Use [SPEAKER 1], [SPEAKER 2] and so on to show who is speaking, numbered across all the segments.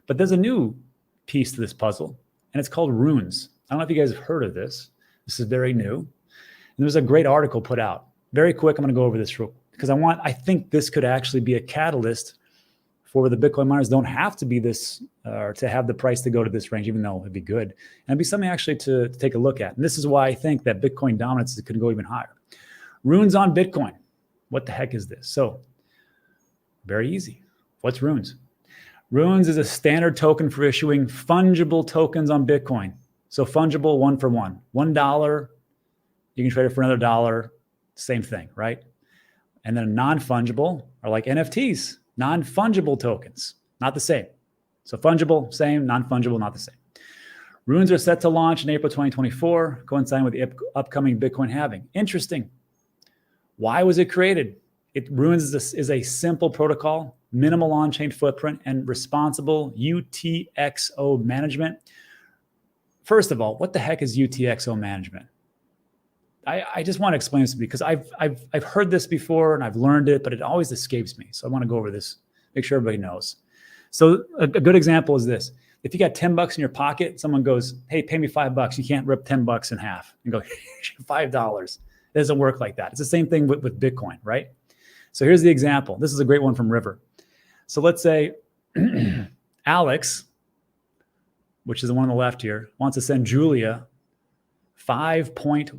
[SPEAKER 1] But there's a new piece to this puzzle, and it's called runes. I don't know if you guys have heard of this. This is very new. And there's a great article put out. Very quick, I'm going to go over this real because I think this could actually be a catalyst for the Bitcoin miners don't have to be this or to have the price to go to this range, even though it'd be good. And it'd be something actually to take a look at. And this is why I think that Bitcoin dominance could go even higher. Runes on Bitcoin. What the heck is this? So very easy. What's runes? Runes is a standard token for issuing fungible tokens on Bitcoin. So fungible, one for one. $1, you can trade it for another dollar, same thing, right? And then non-fungible are like NFTs, non-fungible tokens, not the same. So fungible, same, non-fungible, not the same. Runes are set to launch in April 2024, coinciding with the upcoming Bitcoin halving. Interesting. Why was it created? Runes is a simple protocol, minimal on-chain footprint, and responsible UTXO management. First of all, what the heck is UTXO management? I just want to explain this to you because I've heard this before and I've learned it, but it always escapes me. So I want to go over this, make sure everybody knows. So a good example is this. If you got $10 in your pocket, someone goes, hey, pay me $5. You can't rip $10 in half and go, $5. It doesn't work like that. It's the same thing with Bitcoin, right? So here's the example. This is a great one from River. So let's say Alex, which is the one on the left here, wants to send Julia 5.10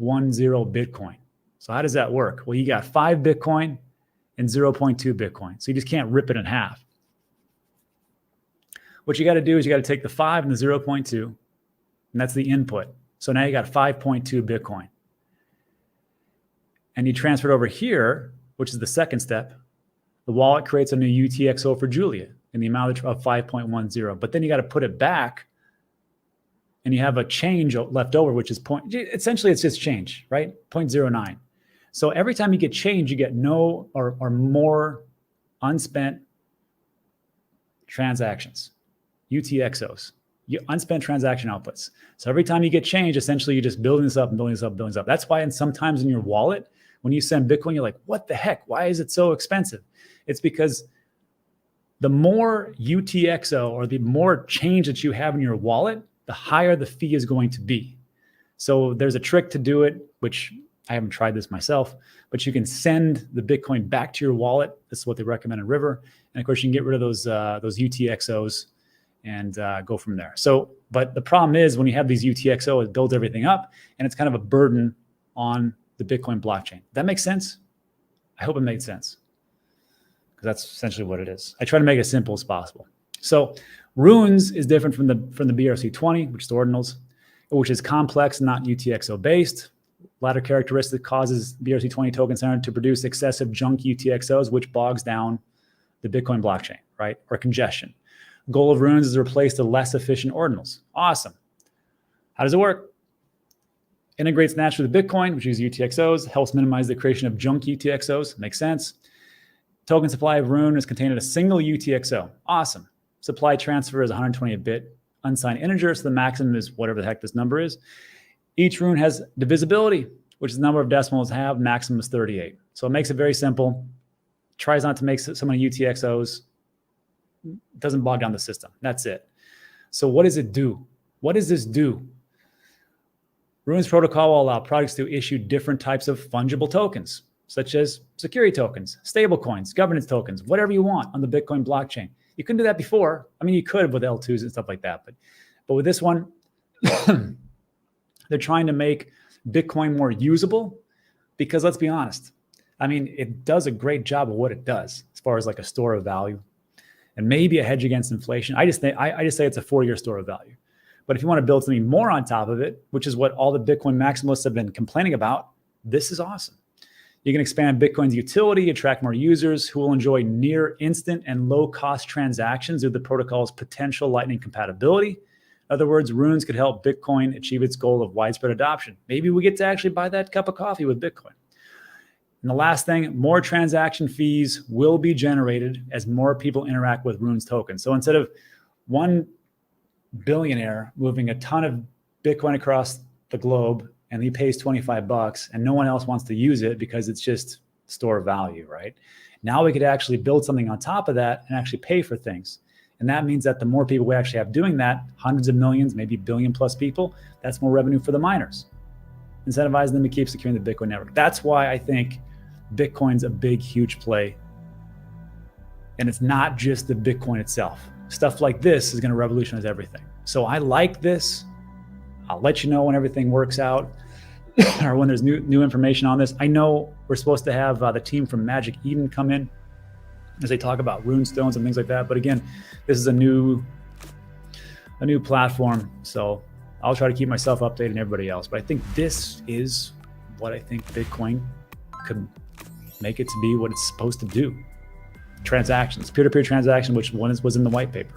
[SPEAKER 1] Bitcoin. So how does that work? Well, you got 5 Bitcoin and 0.2 Bitcoin. So you just can't rip it in half. What you got to do is you got to take the 5 and the 0.2, and that's the input. So now you got 5.2 Bitcoin. And you transfer it over here, which is the second step. The wallet creates a new UTXO for Julia in the amount of 5.10. But then you got to put it back, and you have a change left over, which is essentially it's just change, right? 0.09. So every time you get change, you get no or more unspent transactions, UTXOs, unspent transaction outputs. So every time you get change, essentially you're just building this up and building this up, building this up. That's why sometimes in your wallet, when you send Bitcoin, you're like, what the heck? Why is it so expensive? It's because the more UTXO or the more change that you have in your wallet, the higher the fee is going to be. So there's a trick to do it, which I haven't tried this myself, but you can send the Bitcoin back to your wallet. This is what they recommend in River. And of course, you can get rid of those UTXOs and go from there. So, but the problem is when you have these UTXO, it builds everything up and it's kind of a burden on the Bitcoin blockchain. That makes sense? I hope it made sense because that's essentially what it is. I try to make it as simple as possible. So runes is different from the BRC20, which is the ordinals, which is complex, not UTXO based. Latter characteristic causes BRC20 token center to produce excessive junk UTXOs, which bogs down the Bitcoin blockchain, right? Or congestion. Goal of runes is to replace the less efficient ordinals. Awesome. How does it work? Integrates naturally with Bitcoin, which uses UTXOs, helps minimize the creation of junk UTXOs. Makes sense. Token supply of rune is contained in a single UTXO. Awesome. Supply transfer is 128-bit unsigned integer, so the maximum is whatever the heck this number is. Each rune has divisibility, which is the number of decimals have, maximum is 38. So it makes it very simple. Tries not to make so many UTXOs. Doesn't bog down the system. That's it. So what does it do? What does this do? Runes protocol will allow projects to issue different types of fungible tokens, such as security tokens, stablecoins, governance tokens, whatever you want on the Bitcoin blockchain. You couldn't do that before. I mean, you could with L2s and stuff like that, but with this one, they're trying to make Bitcoin more usable because let's be honest. I mean, it does a great job of what it does as far as like a store of value and maybe a hedge against inflation. I just say it's a 4-year store of value. But if you want to build something more on top of it, which is what all the Bitcoin maximalists have been complaining about, this is awesome. You can expand Bitcoin's utility, attract more users who will enjoy near instant and low-cost transactions through the protocol's potential Lightning compatibility. In other words, runes could help Bitcoin achieve its goal of widespread adoption. Maybe we get to actually buy that cup of coffee with Bitcoin. And the last thing, more transaction fees will be generated as more people interact with runes tokens. So instead of one billionaire moving a ton of Bitcoin across the globe and he pays $25 and no one else wants to use it because it's just store value, right? Now we could actually build something on top of that and actually pay for things. And that means that the more people we actually have doing that, hundreds of millions, maybe billion plus people, that's more revenue for the miners. Incentivize them to keep securing the Bitcoin network. That's why I think Bitcoin's a big, huge play. And it's not just the Bitcoin itself. Stuff like this is going to revolutionize everything. So I like this. I'll let you know when everything works out or when there's new information on this. I know we're supposed to have the team from Magic Eden come in as they talk about rune stones and things like that. But again, this is a new platform. So I'll try to keep myself updated and everybody else. But I think this is what I think Bitcoin could make it to be what it's supposed to do. Transactions, peer-to-peer transaction, which one was in the white paper.